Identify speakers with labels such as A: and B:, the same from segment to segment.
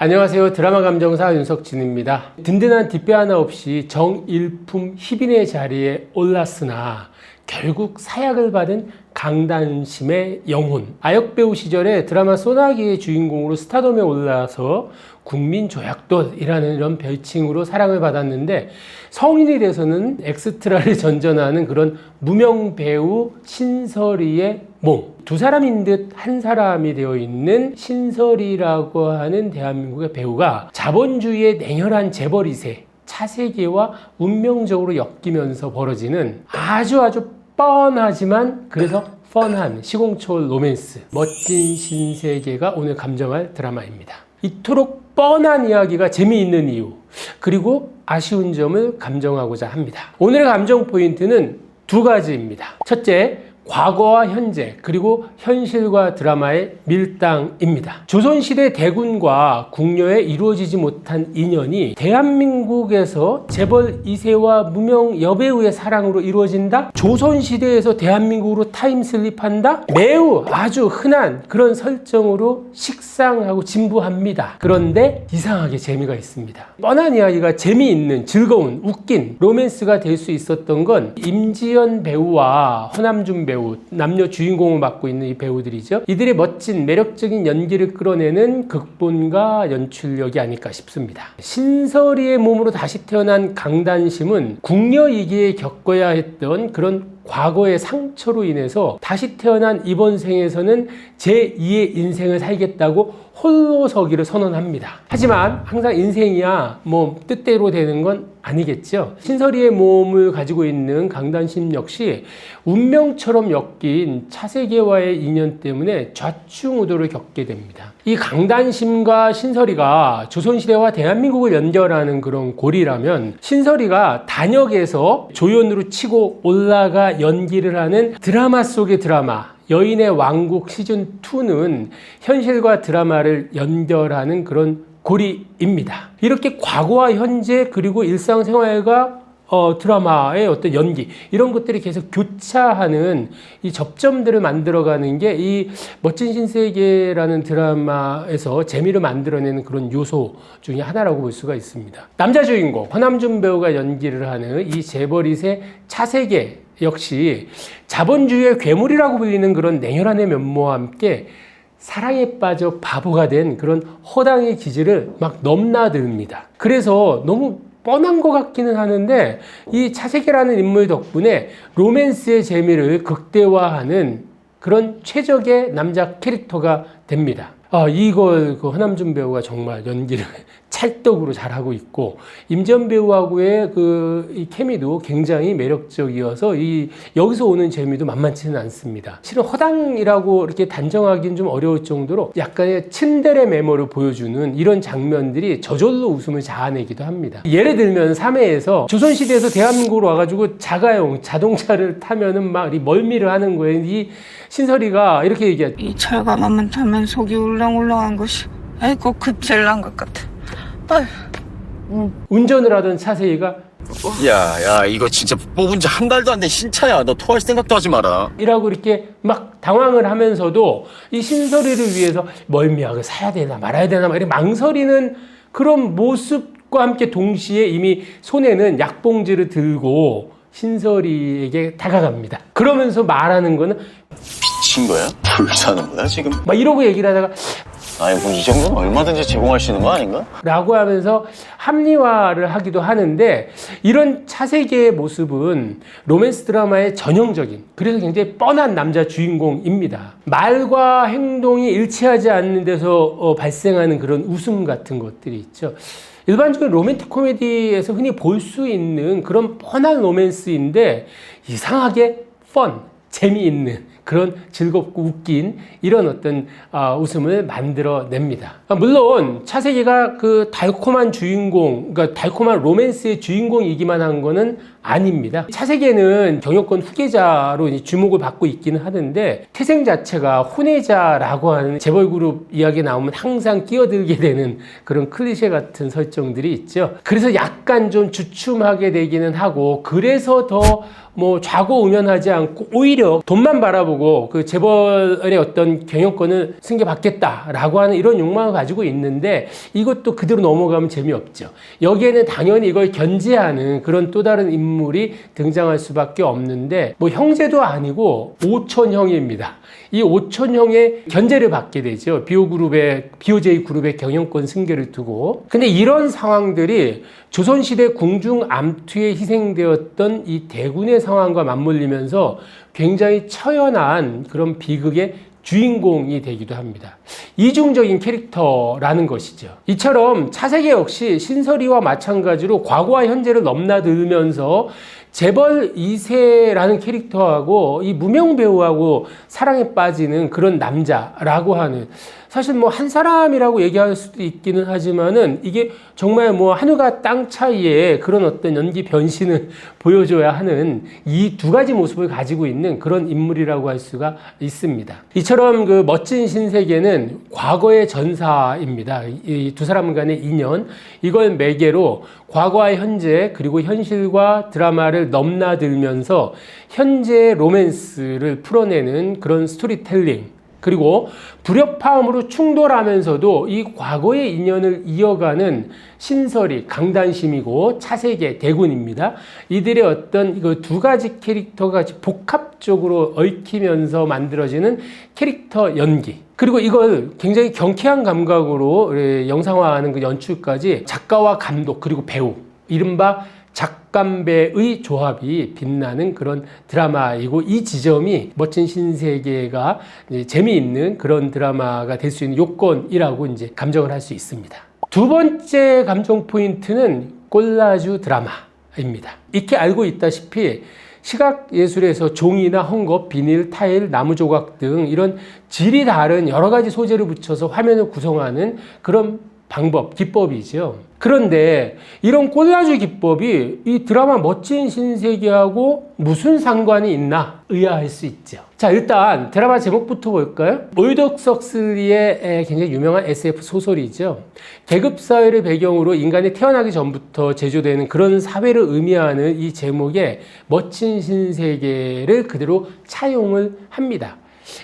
A: 안녕하세요. 드라마 감정사 윤석진입니다. 든든한 뒷배 하나 없이 정일품 희빈의 자리에 올랐으나 결국 사약을 받은 강단심의 영혼. 아역배우 시절에 드라마 소나기의 주인공으로 스타덤에 올라서 국민조약돌이라는 이런 별칭으로 사랑을 받았는데, 성인이 돼서는 엑스트라를 전전하는 그런 무명 배우 신설이의 몸. 두 사람인 듯 한 사람이 되어 있는 신설이라고 하는 대한민국의 배우가 자본주의의 냉혈한 재벌 2세 차세계와 운명적으로 엮이면서 벌어지는 아주 뻔하지만 그래서 펀한 시공초월 로맨스, 멋진 신세계가 오늘 감정할 드라마입니다. 이토록 뻔한 이야기가 재미있는 이유, 그리고 아쉬운 점을 감정하고자 합니다. 오늘의 감정 포인트는 두 가지입니다. 첫째, 과거와 현재, 그리고 현실과 드라마의 밀당입니다. 조선시대 대군과 궁녀의 이루어지지 못한 인연이 대한민국에서 재벌 2세와 무명 여배우의 사랑으로 이루어진다? 조선시대에서 대한민국으로 타임슬립한다? 매우 아주 흔한 그런 설정으로 식상하고 진부합니다. 그런데 이상하게 재미가 있습니다. 뻔한 이야기가 재미있는, 즐거운, 웃긴 로맨스가 될 수 있었던 건 임지연 배우와 허남준 배우, 남녀 주인공을 맡고 있는 이 배우들이죠. 이들의 멋진 매력적인 연기를 끌어내는 극본과 연출력이 아닐까 싶습니다. 신설이의 몸으로 다시 태어난 강단심은 궁녀이기에 겪어야 했던 그런 과거의 상처로 인해서 다시 태어난 이번 생에서는 제2의 인생을 살겠다고 홀로 서기를 선언합니다. 하지만 항상 인생이야 뜻대로 되는 건 아니겠죠. 신설이의 몸을 가지고 있는 강단심 역시 운명처럼 엮인 차세계와의 인연 때문에 좌충우돌을 겪게 됩니다. 이 강단심과 신설이가 조선시대와 대한민국을 연결하는 그런 고리라면, 신설이가 단역에서 조연으로 치고 올라가 연기를 하는 드라마 속의 드라마 여인의 왕국 시즌2는 현실과 드라마를 연결하는 그런 고리입니다. 이렇게 과거와 현재, 그리고 일상생활과 드라마의 어떤 연기, 이런 것들이 계속 교차하는 이 접점들을 만들어가는 게 이 멋진 신세계라는 드라마에서 재미를 만들어내는 그런 요소 중에 하나라고 볼 수가 있습니다. 남자 주인공 허남준 배우가 연기를 하는 이 재벌 2세 차세계 역시 자본주의의 괴물이라고 불리는 그런 냉혈한의 면모와 함께 사랑에 빠져 바보가 된 그런 허당의 기질을 막 넘나듭니다. 그래서 너무 뻔한 것 같기는 하는데, 이 차세계라는 인물 덕분에 로맨스의 재미를 극대화하는 그런 최적의 남자 캐릭터가 됩니다. 이걸 허남준 배우가 정말 연기를 찰떡으로 잘하고 있고, 임지연 배우하고의 이 케미도 굉장히 매력적이어서 여기서 오는 재미도 만만치는 않습니다. 실은 허당이라고 이렇게 단정하기는 좀 어려울 정도로 약간의 츤데레 메모를 보여주는 이런 장면들이 저절로 웃음을 자아내기도 합니다. 예를 들면 3회에서 조선시대에서 대한민국으로 와가지고 자가용 자동차를 타면은 막 멀미를 하는 거예요. 이 신설이가 이렇게 얘기하죠.
B: 이 철가만만 타면 속이 울렁울렁한 것이 아이고 급젤난 것 같아. 아휴.
A: 운전을 하던 차세희가
C: 야, 이거 진짜 뽑은 지 한 달도 안 된 신차야. 너 토할 생각도 하지 마라.
A: 이라고 이렇게 막 당황을 하면서도 이 신설이를 위해서 멀미약을 사야 되나 말아야 되나 이렇게 망설이는 그런 모습과 함께 동시에 이미 손에는 약봉지를 들고 신설이에게 다가갑니다. 그러면서 말하는 거는
C: 미친 거야? 불사는 거야 지금?
A: 막 이러고 얘기를 하다가
C: 아니 뭐 이 정도는 얼마든지 제공할 수 있는 거 아닌가?
A: 라고 하면서 합리화를 하기도 하는데, 이런 차세계의 모습은 로맨스 드라마의 전형적인, 그래서 굉장히 뻔한 남자 주인공입니다. 말과 행동이 일치하지 않는 데서 발생하는 그런 웃음 같은 것들이 있죠. 일반적인 로맨틱 코미디에서 흔히 볼 수 있는 그런 뻔한 로맨스인데 이상하게 재미있는 그런 즐겁고 웃긴 이런 어떤 웃음을 만들어냅니다. 물론 차세계가 그 달콤한 주인공, 그러니까 달콤한 로맨스의 주인공이기만 한 거는 아닙니다. 차세계는 경영권 후계자로 주목을 받고 있기는 하는데, 태생 자체가 혼외자라고 하는 재벌그룹 이야기 나오면 항상 끼어들게 되는 그런 클리셰 같은 설정들이 있죠. 그래서 약간 좀 주춤하게 되기는 하고, 그래서 더 좌고우면하지 않고 오히려 돈만 바라보고 나보고 그 재벌의 어떤 경영권을 승계받겠다라고 하는 이런 욕망을 가지고 있는데 이것도 그대로 넘어가면 재미없죠. 여기에는 당연히 이걸 견제하는 그런 또 다른 인물이 등장할 수밖에 없는데 뭐 형제도 아니고 오촌형입니다. 이 오촌형의 견제를 받게 되죠. BOJ 그룹의 경영권 승계를 두고. 근데 이런 상황들이 조선시대 궁중 암투에 희생되었던 이 대군의 상황과 맞물리면서 굉장히 처연한 그런 비극의 주인공이 되기도 합니다. 이중적인 캐릭터라는 것이죠. 이처럼 차세계 역시 신설이와 마찬가지로 과거와 현재를 넘나들면서 재벌 2세라는 캐릭터하고 이 무명 배우하고 사랑에 빠지는 그런 남자라고 하는, 사실 뭐 한 사람이라고 얘기할 수도 있기는 하지만은 이게 정말 뭐 하늘과 땅 차이에 그런 어떤 연기 변신을 보여줘야 하는 이 두 가지 모습을 가지고 있는 그런 인물이라고 할 수가 있습니다. 이처럼 그 멋진 신세계는 과거의 전사입니다. 이 두 사람 간의 인연, 이걸 매개로 과거와 현재 그리고 현실과 드라마를 넘나들면서 현재의 로맨스를 풀어내는 그런 스토리텔링, 그리고 불협화음으로 충돌하면서도 이 과거의 인연을 이어가는 신설이, 강단심이고 차세계, 대군입니다. 이들의 어떤 이거 두 가지 캐릭터가 같이 복합적으로 얽히면서 만들어지는 캐릭터 연기, 그리고 이걸 굉장히 경쾌한 감각으로 영상화하는 그 연출까지 작가와 감독 그리고 배우, 이른바 작감배의 조합이 빛나는 그런 드라마이고, 이 지점이 멋진 신세계가 재미있는 그런 드라마가 될 수 있는 요건이라고 이제 감정을 할 수 있습니다. 두 번째 감정 포인트는 콜라주 드라마입니다. 익히 알고 있다시피 시각 예술에서 종이나 헝겊, 비닐, 타일, 나무 조각 등 이런 질이 다른 여러 가지 소재를 붙여서 화면을 구성하는 그런 방법, 기법이죠. 그런데 이런 콜라주 기법이 이 드라마 멋진 신세계하고 무슨 상관이 있나 의아할 수 있죠. 자, 일단 드라마 제목부터 볼까요? 올덕 석슬리의 굉장히 유명한 SF 소설이죠. 계급사회를 배경으로 인간이 태어나기 전부터 제조되는 그런 사회를 의미하는 이 제목에 멋진 신세계를 그대로 차용을 합니다.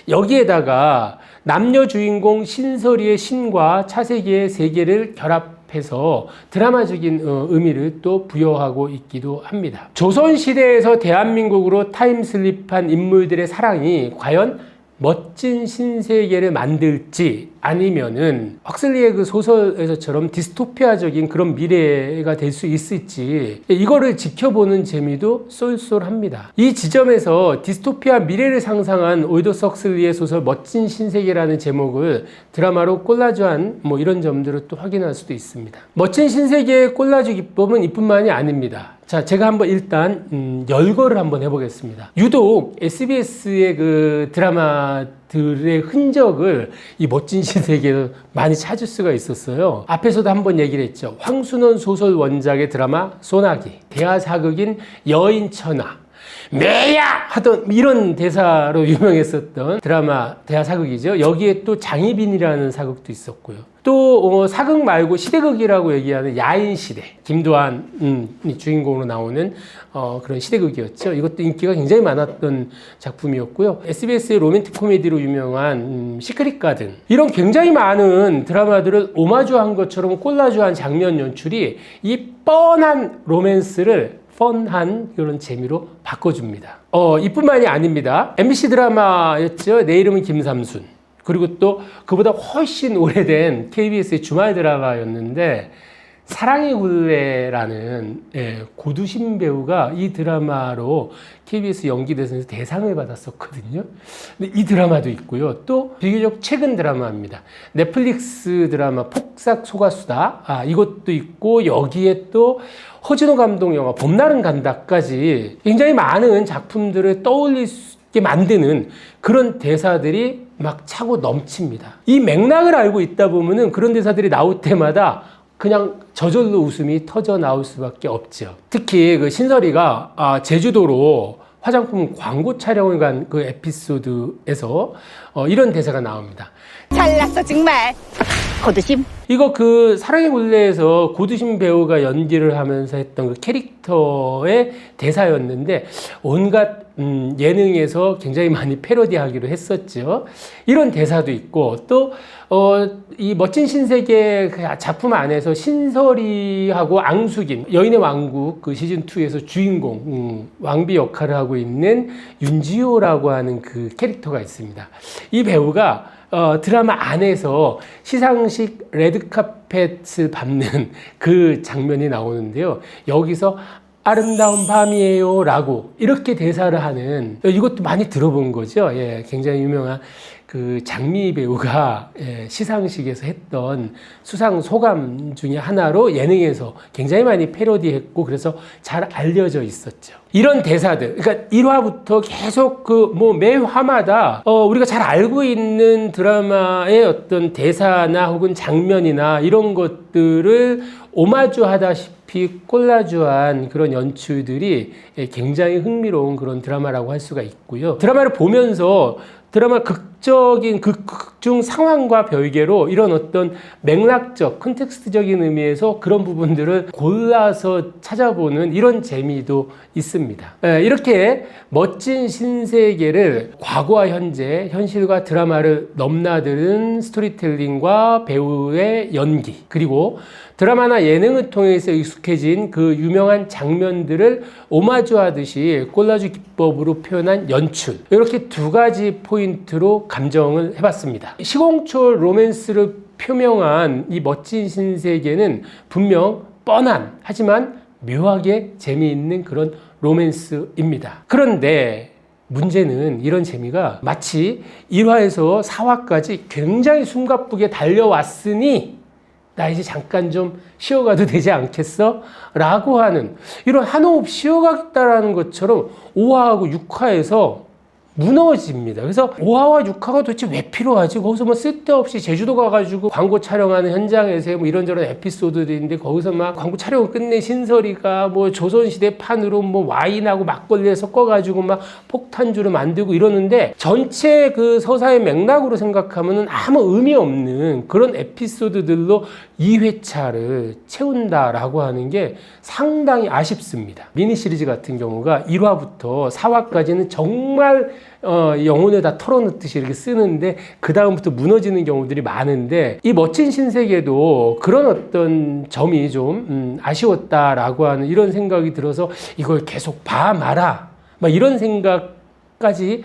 A: 여기에다가 남녀 주인공 신설이의 신과 차세계의 세계를 결합해서 드라마적인 의미를 또 부여하고 있기도 합니다. 조선시대에서 대한민국으로 타임슬립한 인물들의 사랑이 과연 멋진 신세계를 만들지 아니면은 헉슬리의 그 소설에서처럼 디스토피아적인 그런 미래가 될 수 있을지, 이거를 지켜보는 재미도 쏠쏠합니다. 이 지점에서 디스토피아 미래를 상상한 올더스 헉슬리의 소설 멋진 신세계라는 제목을 드라마로 콜라주한 뭐 이런 점들을 또 확인할 수도 있습니다. 멋진 신세계의 콜라주 기법은 이뿐만이 아닙니다. 자, 제가 한번 일단 열거를 한번 해보겠습니다. 유독 SBS의 그 드라마들의 흔적을 이 멋진 신세계를 많이 찾을 수가 있었어요. 앞에서도 한번 얘기를 했죠. 황순원 소설 원작의 드라마 소나기, 대하사극인 여인천하, 매야! 하던 이런 대사로 유명했었던 드라마 대하사극이죠. 여기에 또 장희빈이라는 사극도 있었고요. 또 사극 말고 시대극이라고 얘기하는 야인시대, 김도한이 주인공으로 나오는 그런 시대극이었죠. 이것도 인기가 굉장히 많았던 작품이었고요. SBS의 로맨틱 코미디로 유명한 시크릿 가든, 이런 굉장히 많은 드라마들을 오마주한 것처럼 콜라주한 장면 연출이 이 뻔한 로맨스를 펀한 그런 재미로 바꿔줍니다. 이뿐만이 아닙니다. MBC 드라마였죠. 내 이름은 김삼순. 그리고 또 그보다 훨씬 오래된 KBS의 주말 드라마였는데 사랑의 굴레라는 고두심 배우가 이 드라마로 KBS 연기대상에서 대상을 받았었거든요. 근데 이 드라마도 있고요. 또 비교적 최근 드라마입니다. 넷플릭스 드라마 폭삭 소가수다. 이것도 있고, 여기에 또 허진호 감독 영화 봄날은 간다까지 굉장히 많은 작품들을 떠올릴 수 있게 만드는 그런 대사들이 막 차고 넘칩니다. 이 맥락을 알고 있다 보면은 그런 대사들이 나올 때마다 그냥 저절로 웃음이 터져 나올 수밖에 없죠. 특히 그 신설이가 제주도로 화장품 광고 촬영을 간 그 에피소드에서 이런 대사가 나옵니다.
D: 잘났어 정말. 고드심.
A: 이거 그 사랑의 굴레에서 고두심 배우가 연기를 하면서 했던 그 캐릭터의 대사였는데 온갖 예능에서 굉장히 많이 패러디하기로 했었죠. 이런 대사도 있고 또 이 멋진 신세계 그 작품 안에서 신설이하고 앙숙인 여인의 왕국 그 시즌 2에서 주인공 왕비 역할을 하고 있는 윤지호라고 하는 그 캐릭터가 있습니다. 이 배우가 드라마 안에서 시상식 레드카펫을 밟는 그 장면이 나오는데요. 여기서 아름다운 밤이에요 라고 이렇게 대사를 하는, 이것도 많이 들어본 거죠. 예, 굉장히 유명한 그 장미 배우가 시상식에서 했던 수상 소감 중에 하나로 예능에서 굉장히 많이 패러디했고 그래서 잘 알려져 있었죠. 이런 대사들, 그러니까 1화부터 계속 그 뭐 매 화마다 우리가 잘 알고 있는 드라마의 어떤 대사나 혹은 장면이나 이런 것들을 오마주하다시피 콜라주한 그런 연출들이 굉장히 흥미로운 그런 드라마라고 할 수가 있고요. 드라마를 보면서 드라마 극적인 극중 상황과 별개로 이런 어떤 맥락적, 컨텍스트적인 의미에서 그런 부분들을 골라서 찾아보는 이런 재미도 있습니다. 이렇게 멋진 신세계를 과거와 현재, 현실과 드라마를 넘나드는 스토리텔링과 배우의 연기, 그리고 드라마나 예능을 통해서 익숙해진 그 유명한 장면들을 오마주하듯이 콜라주 기법으로 표현한 연출, 이렇게 두 가지 포인트로 감정을 해봤습니다. 시공초 로맨스를 표명한 이 멋진 신세계는 분명 뻔한, 하지만 묘하게 재미있는 그런 로맨스입니다. 그런데 문제는 이런 재미가 마치 1화에서 4화까지 굉장히 숨가쁘게 달려왔으니 나 이제 잠깐 좀 쉬어가도 되지 않겠어? 라고 하는, 이런 한호흡 쉬어가겠다라는 것처럼 5화하고 6화에서 무너집니다. 그래서 5화와 6화가 도대체 왜 필요하지? 거기서 뭐 쓸데없이 제주도 가가지고 광고 촬영하는 현장에서 뭐 이런저런 에피소드들이 있는데 거기서 막 광고 촬영을 끝내 신설이가 뭐 조선시대 판으로 뭐 와인하고 막걸리에 섞어가지고 막 폭탄주를 만들고 이러는데 전체 그 서사의 맥락으로 생각하면은 아무 의미 없는 그런 에피소드들로 2회차를 채운다라고 하는 게 상당히 아쉽습니다. 미니 시리즈 같은 경우가 1화부터 4화까지는 정말 영혼을 다 털어넣듯이 이렇게 쓰는데 그 다음부터 무너지는 경우들이 많은데, 이 멋진 신세계도 그런 어떤 점이 좀 아쉬웠다라고 하는 이런 생각이 들어서 이걸 계속 봐 마라 막 이런 생각까지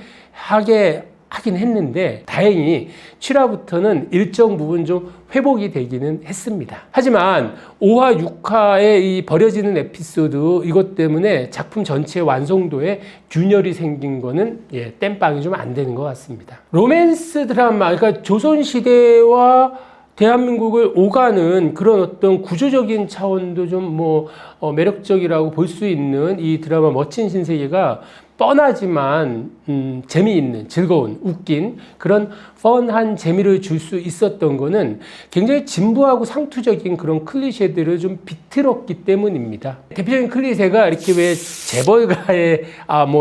A: 하긴 했는데 다행히 7화부터는 일정 부분 좀 회복이 되기는 했습니다. 하지만 5화, 6화에 이 버려지는 에피소드, 이것 때문에 작품 전체의 완성도에 균열이 생긴 거는 땜빵이 좀 안 되는 것 같습니다. 로맨스 드라마, 그러니까 조선시대와 대한민국을 오가는 그런 어떤 구조적인 차원도 좀 매력적이라고 볼 수 있는 이 드라마 멋진 신세계가 뻔하지만 재미있는, 즐거운, 웃긴 그런 펀한 재미를 줄 수 있었던 거는 굉장히 진부하고 상투적인 그런 클리셰들을 좀 비틀었기 때문입니다. 대표적인 클리셰가 이렇게 왜 재벌가의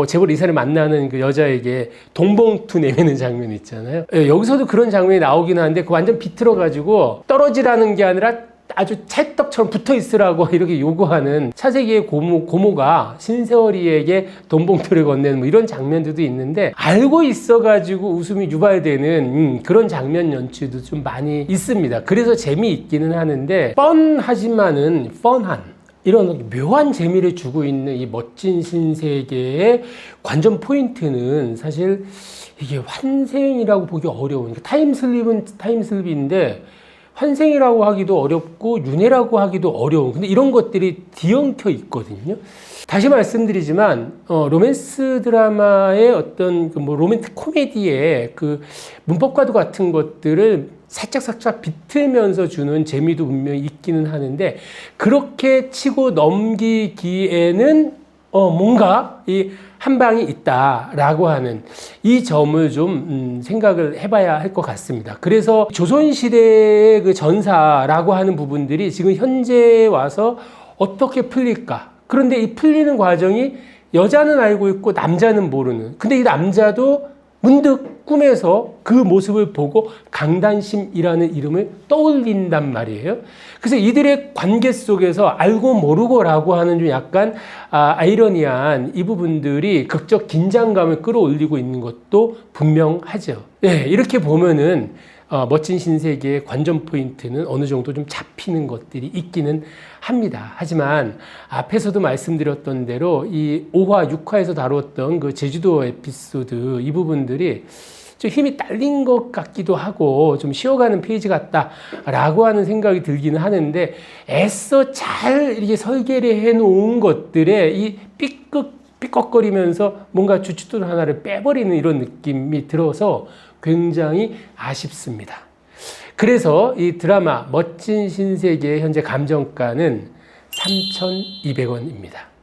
A: 재벌 이사를 만나는 그 여자에게 돈봉투 내미는 장면 있잖아요. 여기서도 그런 장면이 나오긴 하는데 그거 완전 비틀어가지고 떨어지라는 게 아니라 아주 찰떡처럼 붙어 있으라고 이렇게 요구하는 차세기의 고모가 신세월이에게 돈봉투를 건네는 뭐 이런 장면들도 있는데, 알고 있어가지고 웃음이 유발되는 그런 장면 연출도 좀 많이 있습니다. 그래서 재미있기는 하는데 뻔하지만은 펀한 이런 묘한 재미를 주고 있는 이 멋진 신세계의 관전 포인트는 사실 이게 환생이라고 보기 어려운, 타임슬립은 타임슬립인데 환생이라고 하기도 어렵고 윤회라고 하기도 어려운, 근데 이런 것들이 뒤엉켜 있거든요. 다시 말씀드리지만 로맨스 드라마의 어떤 로맨틱 코미디의 그 문법과도 같은 것들을 살짝 비틀면서 주는 재미도 분명히 있기는 하는데, 그렇게 치고 넘기기에는 뭔가 이 한 방이 있다라고 하는 이 점을 좀 생각을 해봐야 할 것 같습니다. 그래서 조선시대의 그 전사라고 하는 부분들이 지금 현재에 와서 어떻게 풀릴까? 그런데 이 풀리는 과정이 여자는 알고 있고 남자는 모르는, 근데 이 남자도 문득 꿈에서 그 모습을 보고 강단심이라는 이름을 떠올린단 말이에요. 그래서 이들의 관계 속에서 알고 모르고라고 하는 좀 약간 아이러니한 이 부분들이 극적 긴장감을 끌어올리고 있는 것도 분명하죠. 네, 이렇게 보면은 멋진 신세계의 관전 포인트는 어느 정도 좀 잡히는 것들이 있기는 합니다. 하지만 앞에서도 말씀드렸던 대로 이 5화, 6화에서 다뤘던 그 제주도 에피소드 이 부분들이 좀 힘이 딸린 것 같기도 하고 좀 쉬어가는 페이지 같다라고 하는 생각이 들기는 하는데 애써 잘 이렇게 설계를 해놓은 것들에 이 삐걱거리면서 뭔가 주춧돌 하나를 빼버리는 이런 느낌이 들어서 굉장히 아쉽습니다. 그래서 이 드라마 멋진 신세계의 현재 감정가는 3,200원입니다.